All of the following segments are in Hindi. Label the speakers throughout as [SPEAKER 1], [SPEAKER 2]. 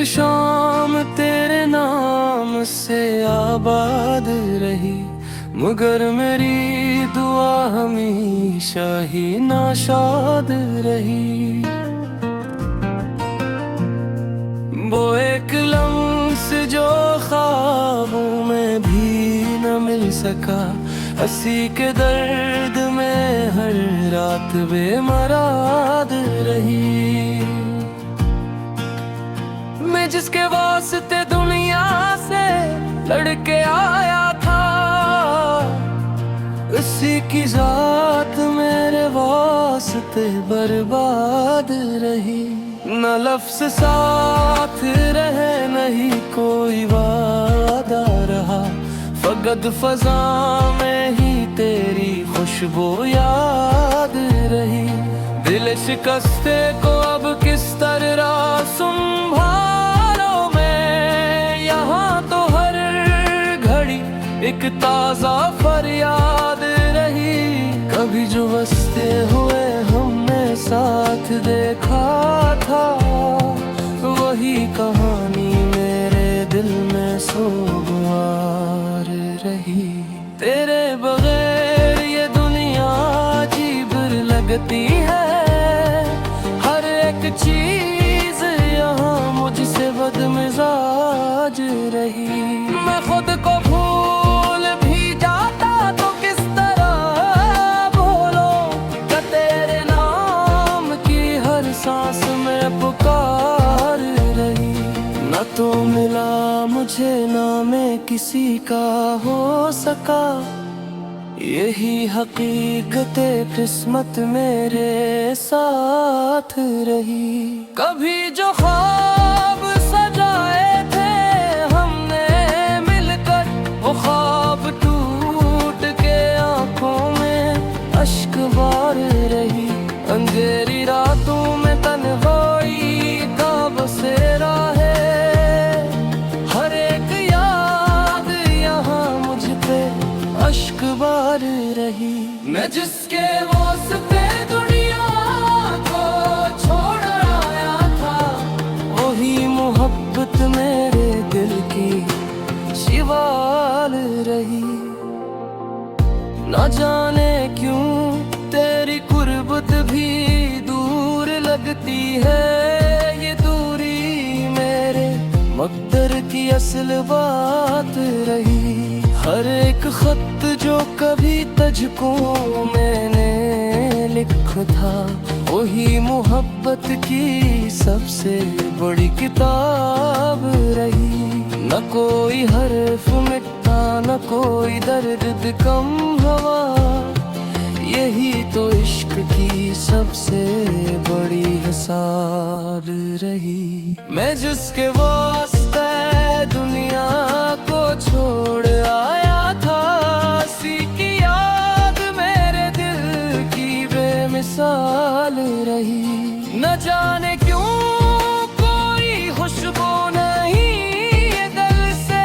[SPEAKER 1] शाम तेरे नाम से आबाद रही, मगर मेरी दुआ हमेशा ही नाशाद रही। वो एक लम्स जो ख्वाबों में भी न मिल सका, हंसी के दर्द में हर रात बेमराद रही। मैं जिसके वास्ते दुनिया से लड़के आया था, उसी की जात मेरे वास्ते बर्बाद रही। न लफ्ज़ साथ रहे नहीं कोई वादा रहा, फकत फजा में ही तेरी खुशबू याद रही। दिल शिकस्ते को अब किस तरह संभालो मैं, यहाँ तो हर घड़ी एक ताज़ा फरियाद रही। कभी जो बसते हुए हमने साथ देखा था, वही कहानी मेरे दिल में सोगवार रही। तेरे बगैर ये दुनिया अजीब लगती है, हर एक चीज यहाँ मुझसे बदमिजाज रही। मैं खुद को भूल भी जाता तो किस तरह बोलो, कि तेरे नाम की हर सांस में पुकार रही। न तो मिला मुझे ना मैं किसी का हो सका, यही हकीकत किस्मत मेरे साथ रही। कभी जो ख्वाब सजाए थे हमने मिलकर, वो ख्वाब टूट के आंखों में अश्क बार रही। अंधेरी रातों में तन्हाई का बसेरा है, हर एक याद यहाँ मुझ पे अश्क बार रही। मैं जिसके वास्ते दुनिया को छोड़ आया था, वही मोहब्बत मेरे दिल की शिवाल रही। न जाने क्यों तेरी कुर्बत भी दूर लगती है, ये दूरी मेरे मकदर की असल बात रही। हर एक खत जो कभी तुझको मैंने लिखा था, वही मोहब्बत की सबसे बड़ी किताब रही। न कोई हर्फ मिटा न कोई दर्द कम हुआ, यही तो इश्क की सबसे बड़ी हिसाब रही। मैं जिसके वास्ते दुनिया को छोड़ आया था, उसी की याद मेरे दिल की बेमिसाल रही। न जाने क्यों कोई खुशबू नहीं ये दिल से,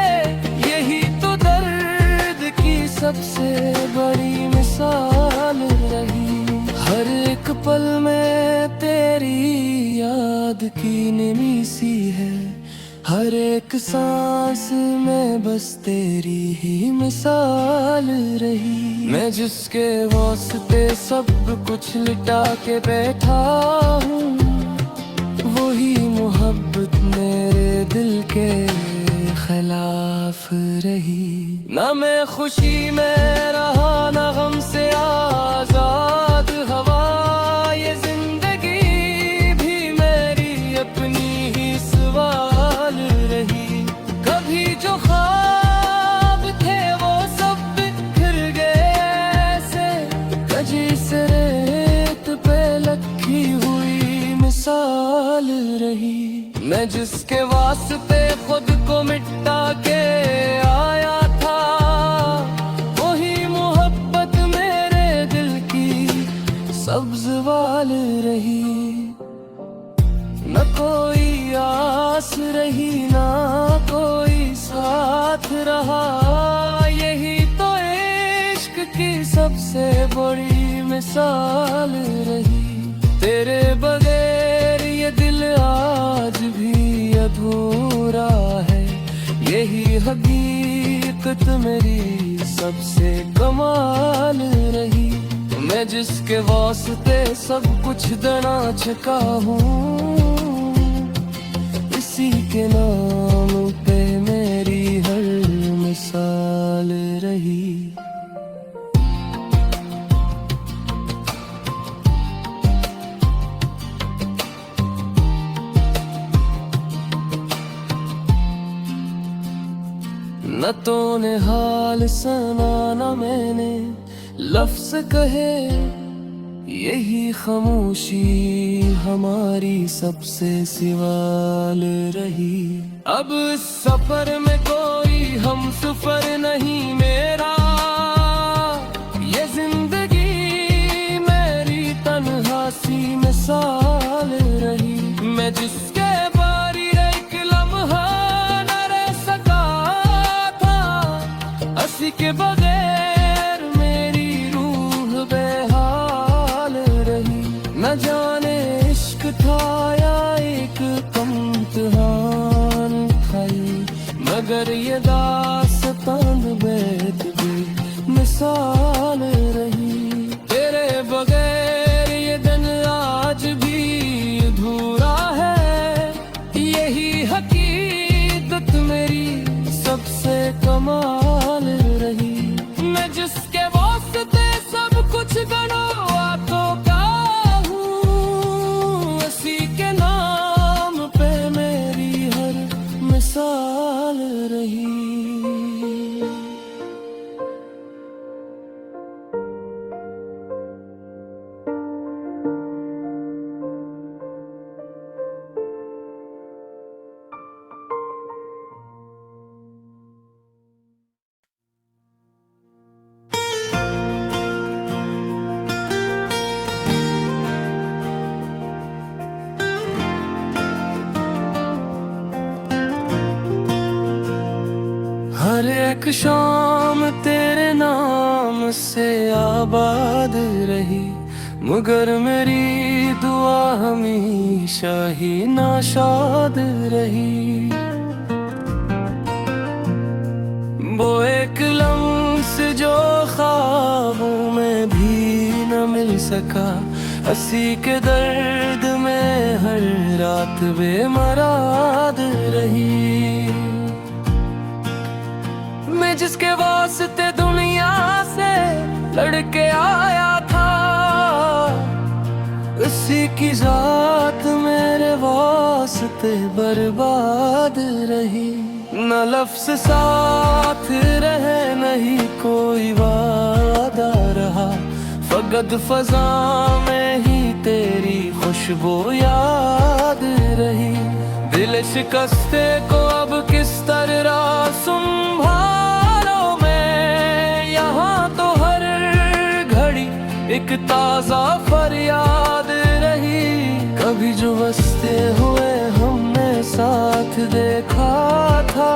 [SPEAKER 1] यही तो दर्द की सबसे बड़ी मिसाल रही। हर एक पल में तेरी याद की निमी सी है, हर एक सांस में बस तेरी ही मिसाल रही। मैं जिसके वास्ते सब कुछ लिटा के बैठा हूँ, वही मोहब्बत मेरे दिल के खिलाफ रही। ना मैं खुशी में रहा ना गम से आजाद हवा, ये जिंदगी भी मेरी अपनी ही सवाल रही। कभी जो ख्वाब थे वो सब बिखर गए ऐसे, कजी से रेत पे लखी हुई मिसाल रही। मैं जिसके वास्ते खुद को मिटा के आया था, वही मोहब्बत मेरे दिल की सब्ज वाल रही। न कोई आस रही ना कोई साथ रहा, यही तो इश्क की सबसे बड़ी मिसाल रही। तेरे बगैर ये दिल आज भी अधूरा है। यही हकीकत मेरी सबसे कमाल रही। मैं जिसके वास्ते सब कुछ देना चुका हूँ, इसी के नाम पे मेरी हर मिसाल रही। न तूने हाल सुना न मैंने लफ्ज़ कहे, यही खामोशी हमारी सबसे सवाल रही। अब इस सफर में कोई हम सफर नहीं मेरा, ये जिंदगी मेरी तन्हा सी मिसाल रही। मैं जिसके बारी एक लम्हा न रह सका था, हंसी के बगैर मेरी रूह बेहाल रही। न जाने इश्क था या एक इम्तिहान था, मगर ये दास्तान बैठ भी मिसाल रही। तेरे बगैर ये दिन आज भी अधूरा है। यही हकीकत मेरी सबसे कमाल रही। मैं जिसके वास्ते सब कुछ गनवा तो का हूँ, इसी के नाम पे मेरी हर मिसाल रही। हर एक शाम तेरे नाम से आबाद रही, मगर मेरी दुआ हमेशा ही नाशाद रही। वो एक लम्स जो ख्वाबों में भी न मिल सका, हंसी के दर्द में हर रात बेमराद रही। मैं जिसके वास्ते दुनिया से लड़के आया था, उसी की जात मेरे वास्ते बर्बाद रही। न लफ्ज़ साथ रहे नहीं कोई वादा रहा, फकत फ़ज़ा में ही तेरी खुशबू याद रही। दिल शिकस्ते को अब किस तरह संभालो, मैं यहाँ तो हर घड़ी एक ताज़ा फरियाद रही। कभी जो बसते हुए हमने साथ देखा था,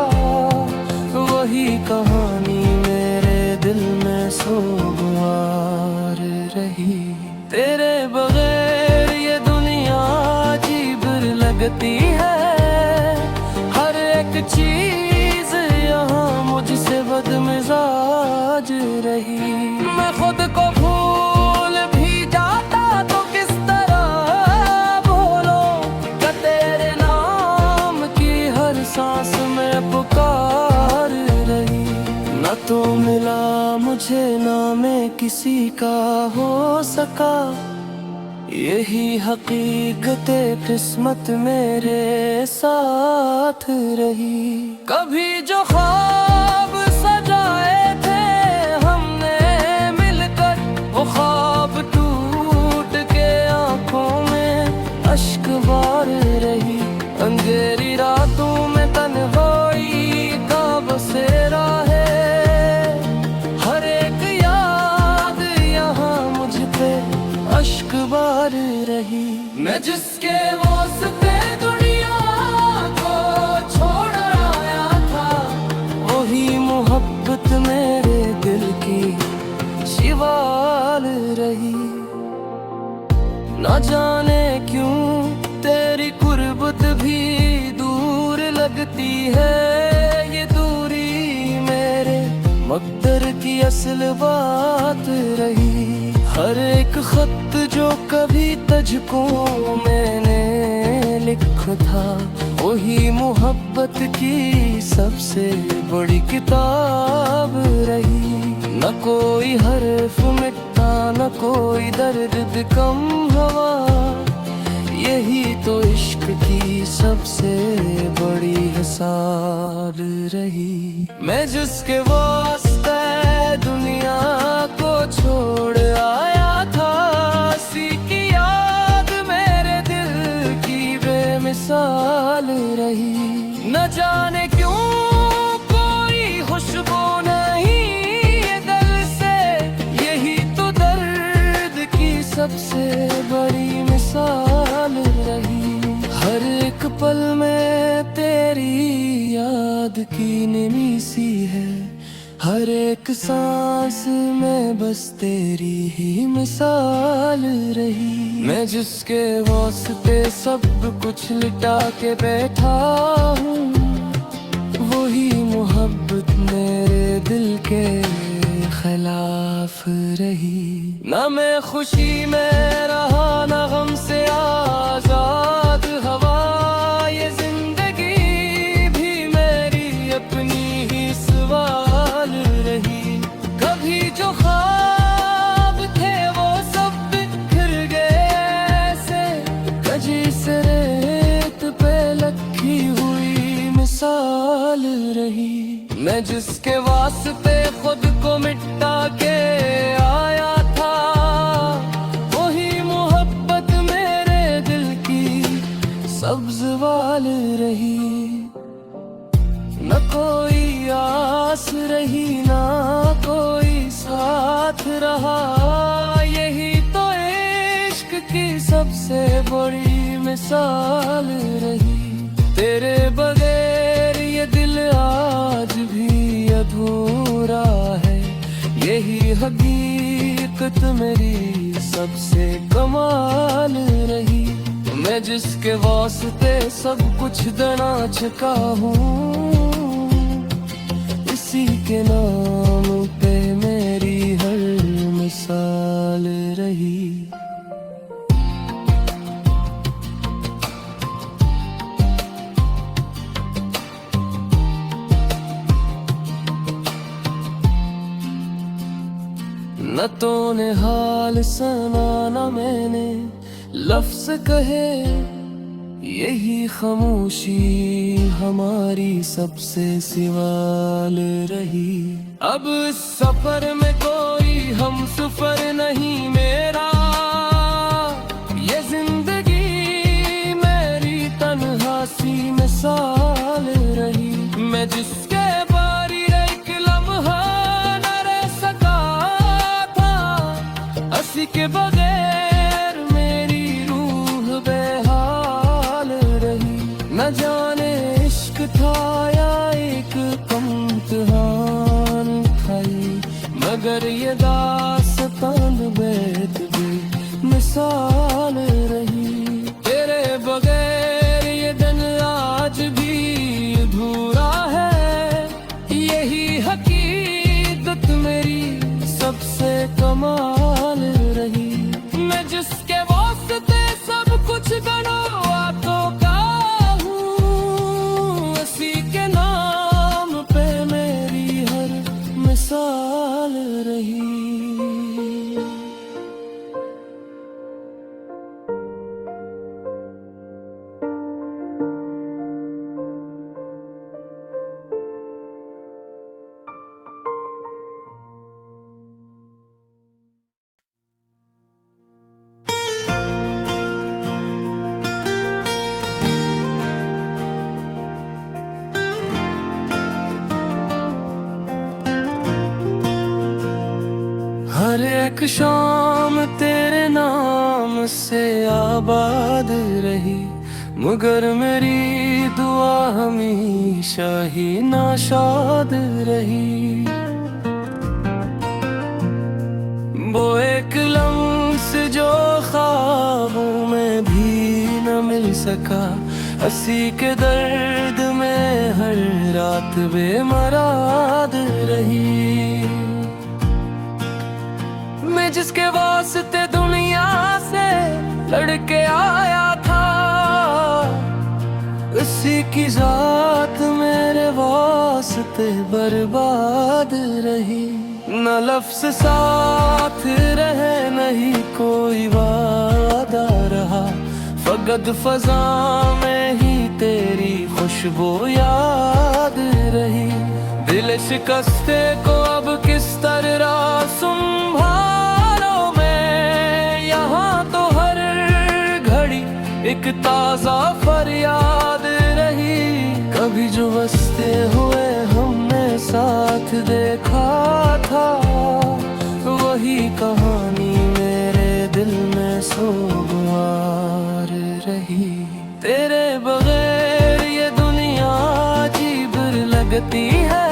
[SPEAKER 1] वही कहानी मेरे दिल में सोगवार रही। तेरे बगैर ये दुनिया अजीब लगती है, हर एक चीज यहाँ मुझसे बदमिजाज रही। मैं खुद को भूल भी जाता तो किस तरह बोलो, कि तेरे नाम की हर सांस में पुकार रही। न तो मिला मुझे ना मैं किसी का हो सका, यही हकीकत किस्मत मेरे साथ रही। कभी जो ख्वाब सजाए थे हमने मिलकर, वो ख्वाब टूट के आंखों में अश्क बार रही। अंधेरी रातों में तन्हाई का बसेरा है, हर एक याद यहाँ मुझ पे अश्क बार रही। मैं जिसके वास्ते दुनिया को छोड़ आया था, वही मोहब्बत मेरे दिल की शिवाल रही। न जाने क्यों तेरी कुर्बत भी दूर लगती है ये दूरी मेरे मकदर की असल बात रही। हर एक खत जो कभी तुझको मैंने लिखा था, वही मोहब्बत की सबसे बड़ी किताब रही। न कोई हर्फ मिटा, न कोई दर्द कम हुआ, यही तो इश्क की सबसे बड़ी हसाल रही। मैं जिसके वास्ते दुनिया को छोड़ आया था, उसी की याद मेरे दिल की बेमिसाल रही। न जाने क्यों कोई खुशबू नहीं ये दिल से, यही तो दर्द की सबसे बड़ी मिसाल रही। हर एक पल में तेरी याद की निमी सी है, हर एक सांस में बस तेरी ही मिसाल रही। मैं जिसके वास्ते सब कुछ लिटा के बैठा हूँ, वही मोहब्बत मेरे दिल के खिलाफ रही। ना मैं खुशी में रहा, ना गम से आजाद हवा, ये जिंदगी भी मेरी अपनी ही सवाल रही। कभी जो ख्वाब थे वो सब बिखर गए ऐसे, कजी से रेत पे लखी हुई मिसाल रही। मैं जिसके वास्ते खुद को मिटा के आया था, वही मोहब्बत मेरे दिल की सब्ज वाल रही। न कोई आस रही, ना कोई साथ रहा, यही तो इश्क की सबसे बड़ी मिसाल रही। तेरे बगैर ये दिल आज भी अधूरा है, यही हकीकत मेरी सबसे कमाल रही। मैं जिसके वास्ते सब कुछ देना चुका हूँ, इसी के नाम पे मेरी हर मिसाल रही। न तूने हाल सुना, न मैंने लफ्ज कहे, यही खामोशी हमारी सबसे सवाल रही। अब इस सफर में कोई हम सफर नहीं मेरा, ये जिंदगी मेरी तन्हा सी मिसाल रही। मैं जिसके बारी एक लम्हा न रह सका था, हंसी के बगैर मेरी रूह बेहाल रही। न जाने इश्क था या एक इम्तिहान खाई, मगर ये दास्तान बैत भी मिसाल रही। तेरे बगैर ये दिन आज भी अधूरा है, यही हकीकत मेरी सबसे कमाल रही। मैं जिसके वास्ते सब कुछ बनवा तो का हूँ, उसी के नाम पे मेरी हर मिसाल रही। हर एक शाम तेरे नाम से आबाद रही, मगर मेरी दुआ हमेशा ही नाशाद रही। वो एक लम्स जो ख्वाबों में भी न मिल सका, हंसी के दर्द में रात बेमराद रही। मैं जिसके वास्ते दुनिया से लड़के आया था, उसी की जात मेरे वास्ते बर्बाद रही। न लफ्ज़ साथ रहे, नहीं कोई वादा रहा, फकत फजा में ही तेरी खुशबू याद रही। दिल शिकस्ते को अब किस तरह संभालो मैं, यहाँ तो हर घड़ी एक ताज़ा फरियाद रही। कभी जो बसते हुए हमने साथ देखा था, वही कहानी मेरे दिल में सोगवार रही। तेरे बगैर ये दुनिया अजीब लगती है,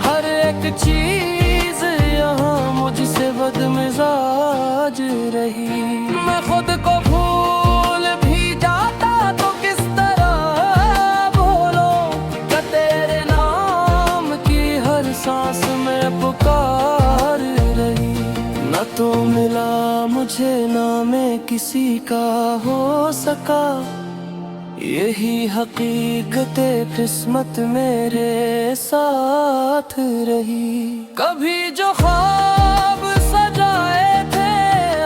[SPEAKER 1] हर एक चीज यहाँ मुझसे बदमिजाज रही। मैं खुद को भूल भी जाता तो किस तरह बोलो, कि तेरे नाम की हर सांस में पुकार रही। न तो मिला मुझे ना मैं किसी का हो सका, यही हकीकत किस्मत मेरे साथ रही। कभी जो ख्वाब सजाए थे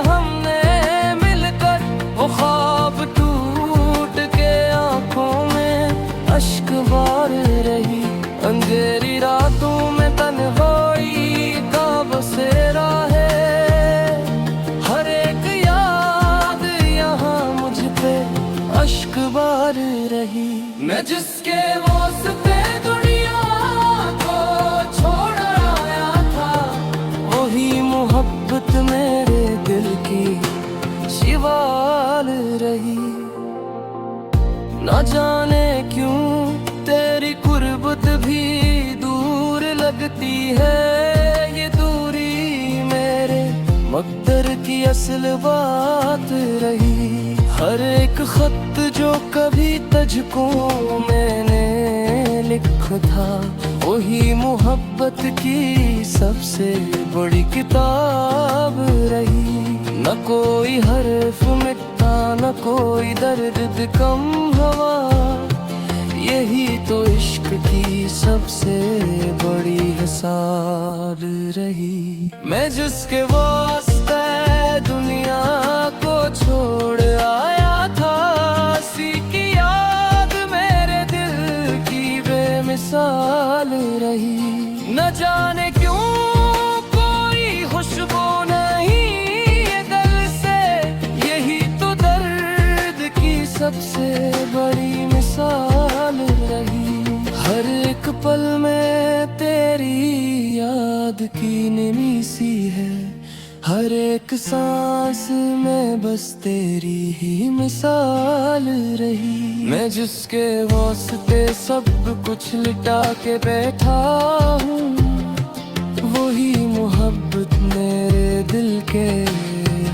[SPEAKER 1] हमने मिलकर, वो ख्वाब टूट के आंखों में अश्क बार रही। अंधेरी रातों में तन्हाई का बसेरा है, हर एक याद यहाँ मुझ पे अश्क बार रही। मैं जिसके वास्ते दुनिया को छोड़ आया था, वही मोहब्बत मेरे दिल की शिवाल रही। न जाने क्यों तेरी कुर्बत भी दूर लगती है, ये दूरी मेरे मकदर की असल बात रही। हर एक खत जो कभी तुझको मैंने लिखा था, वही मोहब्बत की सबसे बड़ी किताब रही। न कोई हर्फ मिटा, न कोई दर्द कम हुआ, यही तो इश्क की सबसे बड़ी हिसाब रही। मैं जिसके वास्ते दुनिया को छोड़ आया था, उसी की याद मेरे दिल की बेमिसाल रही। न जाने क्यों कोई खुशबू नहीं ये दिल से, यही तो दर्द की सबसे बड़ी मिसाल रही। हर एक पल में तेरी याद की निमी सी है, हर एक सांस में बस तेरी ही मिसाल रही। मैं जिसके वास्ते सब कुछ लिटा के बैठा हूँ, वही मोहब्बत मेरे दिल के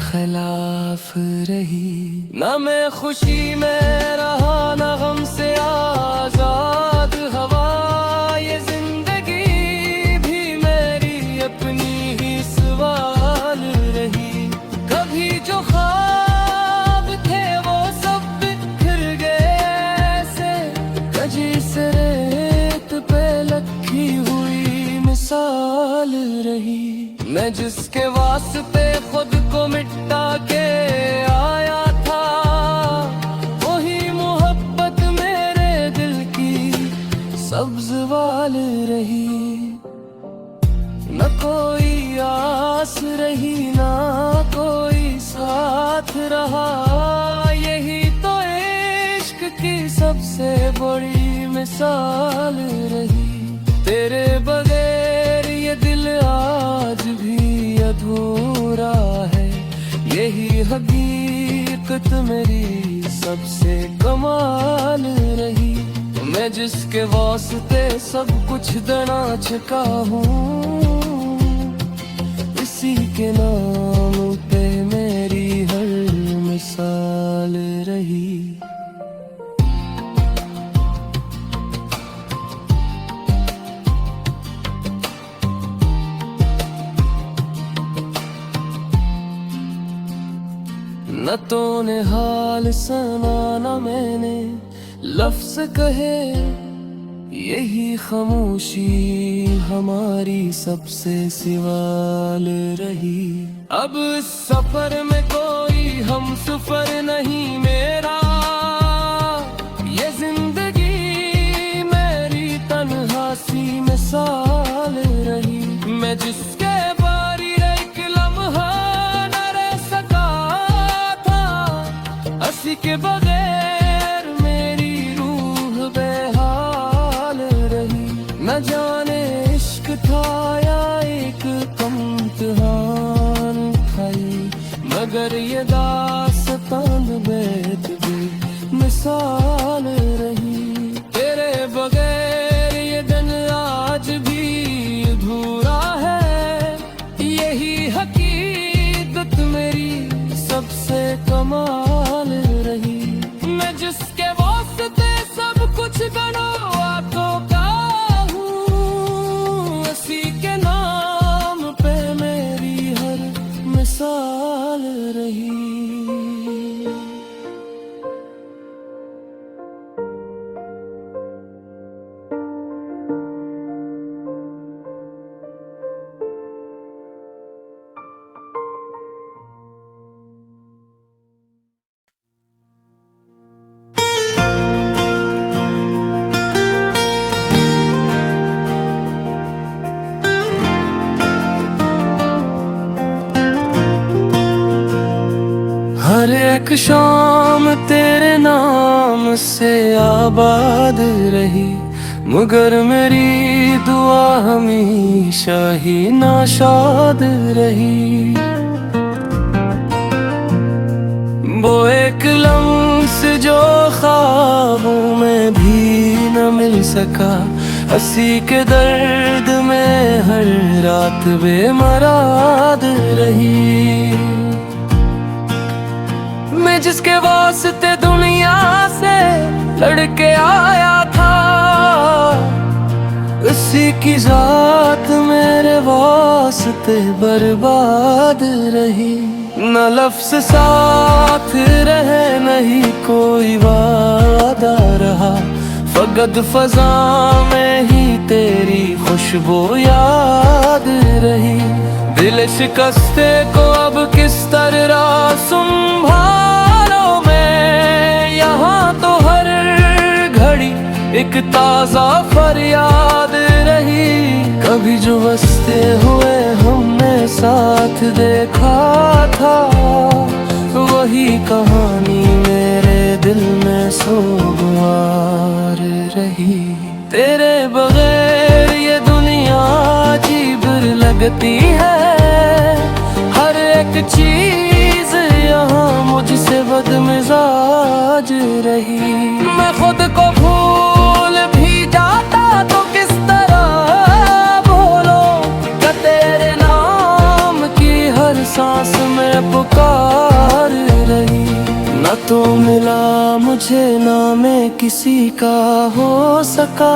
[SPEAKER 1] खिलाफ रही। न मैं खुशी में रहा, न गम से आजाद हवा, ये जिंदगी भी मेरी अपनी ही सवाल रही। कभी जो ख्वाब थे वो सब बिखर गए ऐसे, कजी से रेत पे लखी हुई मिसाल रही। मैं जिसके वास्ते खुद को मिटा के आया था, वही मोहब्बत मेरे दिल की सब्ज वाल रही। न कोई आस रही, ना कोई साथ रहा, यही तो इश्क की सबसे बड़ी मिसाल रही। तेरे बगैर ये दिल आज भी अधूरा है, यही हकीकत मेरी सबसे कमाल रही। मैं जिसके वास्ते सब कुछ देना चुका हूँ, इसी के नाम पे मेरी हर मिसाल रही। न तूने हाल सुना न मैंने लफ्ज कहे, यही खामोशी हमारी सबसे सवाल रही। अब इस सफर में कोई हम सफर नहीं मेरा, ये जिंदगी मेरी तन्हा सी मिसाल रही। मैं जिसके बारी एक लम्हा न रह सका था, हंसी के बगैर मेरी रूह बेहाल रही। न जाने इश्क था या एक इम्तिहान खाई, मगर ये दास्तान बेत भी मिसाल रही। तेरे बगैर ये दिन आज भी अधूरा है, यही हकीकत मेरी सबसे कमाल रही। मैं जिसके वास्ते सब कुछ गनवा तो का हूँ, उसी के नाम पे मेरी हर मिसाल रही। हर एक शाम तेरे नाम से आबाद रही, मगर मेरी दुआ हमेशा ही नाशाद रही। वो एक लम्स जो ख्वाबों में भी न मिल सका, हंसी के दर्द में हर रात बेमराद रही। मैं जिसके वास्ते दुनिया से लड़के आया था, उसी की जात मेरे वास्ते बर्बाद रही। न लफ्ज़ साथ रहे नहीं कोई वादा रहा, फकत फजा में ही तेरी खुशबू याद रही। दिल शिकस्ते को अब किस तरह संभालो मैं, यहाँ तो हर घड़ी एक ताजा फरियाद रही। कभी जो बसते हुए हमने साथ देखा था, वही कहानी मेरे दिल में सोगवार रही। तेरे बगैर ये दुनिया अजीब लगती है, हर एक चीज यहाँ मुझसे बदमिजाज रही। मैं खुद को भूल भी जाता तो किस तरह बोलो, कि तेरे नाम की हर सांस में पुकार रही। न तो मिला मुझे ना मैं किसी का हो सका,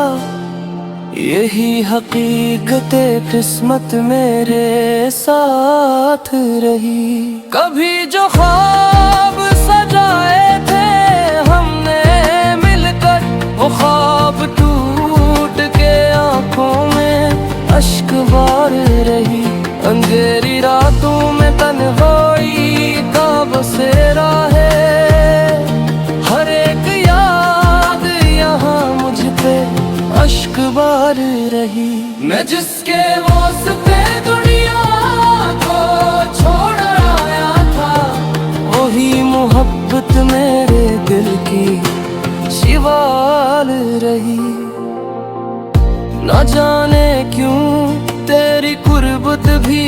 [SPEAKER 1] यही हकीकत किस्मत मेरे साथ रही। कभी जो ख्वाब सजाए थे हमने मिलकर, वो ख्वाब टूट के आंखों में अश्क बार रही। अंधेरी रातों में तन्हाई का बसेरा है, हर एक याद यहाँ मुझ पे अश्क बार रही। मैं जिसके वास्ते दुनिया को छोड़ आया था, वही मोहब्बत मेरे दिल की शिवाल रही। न जाने क्यों तेरी कुर्बत भी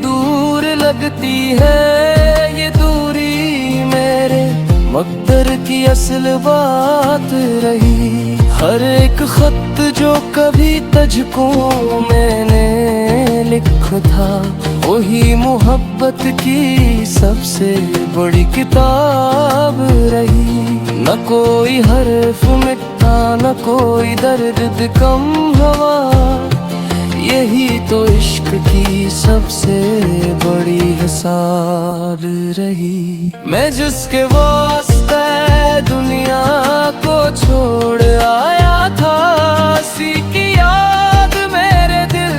[SPEAKER 1] दूर लगती है, ये दूरी मेरे मकदर की असल बात रही। हर एक खत जो कभी तुझको मैंने लिखा था, वही मोहब्बत की सबसे बड़ी किताब रही। न कोई हर्फ मिटा न कोई दर्द कम हुआ, यही तो इश्क की सबसे बड़ी हिसाब रही। मैं जिसके वास्ते दुनिया को छोड़ आया था, उसी की याद मेरे दिल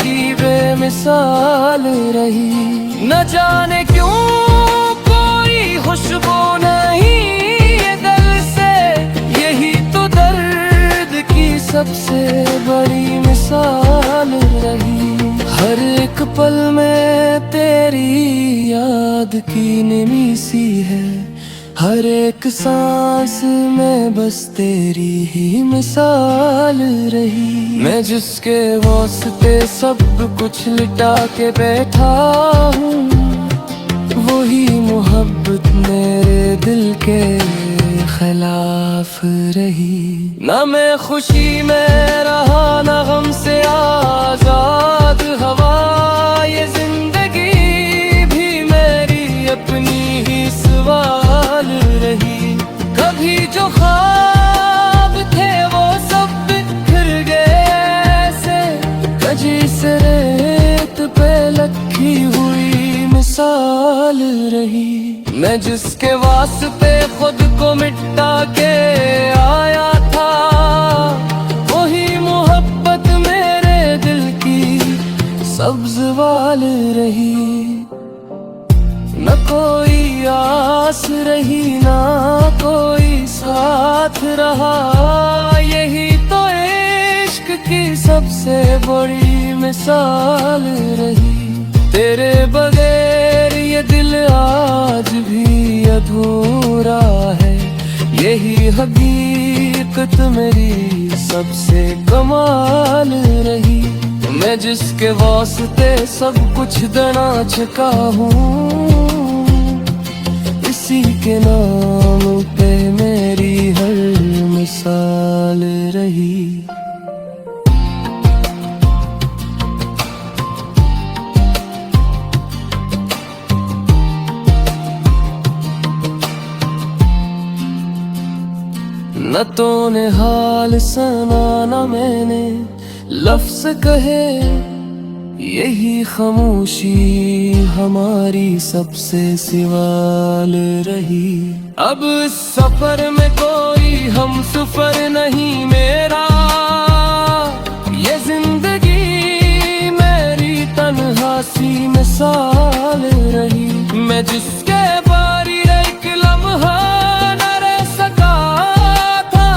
[SPEAKER 1] की बेमिसाल रही। न जाने क्यों कोई खुशबू नहीं ये दिल से, यही तो दर्द की सबसे बड़ी मिसाल रही। हर एक पल में तेरी याद की निमी सी है, हर एक सांस में बस तेरी ही मिसाल रही। मैं जिसके वास्ते सब कुछ लिटा के बैठा हूँ, वही मोहब्बत मेरे दिल के खिलाफ रही। ना मैं खुशी में रहा, ना गम से आजाद हवा, ये जिंदगी भी मेरी अपनी ही सवाल रही। कभी जो ख्वाब थे वो सब बिखर गए ऐसे, कजी से रेत पे लखी हुई मिसाल रही। मैं जिसके वास्ते खुद को मिटा के आया था, वही मोहब्बत मेरे दिल की सब्ज वाल रही। न कोई आस रही, ना कोई साथ रहा, यही तो इश्क की सबसे बड़ी मिसाल रही। तेरे बगैर ये दिल आज भी अधूरा है, यही हकीकत मेरी सबसे कमाल रही। मैं जिसके वास्ते सब कुछ देना चुका हूँ, इसी के नाम पे मेरी हर मिसाल रही। न तूने हाल सुना, न मैंने लफ्ज कहे, यही खामोशी हमारी सबसे सवाल रही। अब इस सफर में कोई हम सफर नहीं मेरा, ये जिंदगी मेरी तन्हा सी मिसाल रही। मैं जिसके बारी एक लम्हा न रह सका था,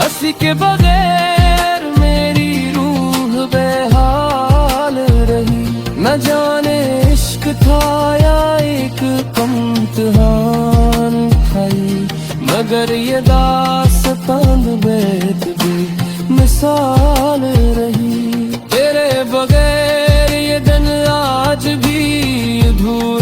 [SPEAKER 1] उसी के बगैर मेरी रूह बेहाल रही। न जाने इश्क था या एक इम्तिहान खाई, मगर ये दास्तान बैत भी मिसाल रही। तेरे बगैर ये दिन आज भी अधूरा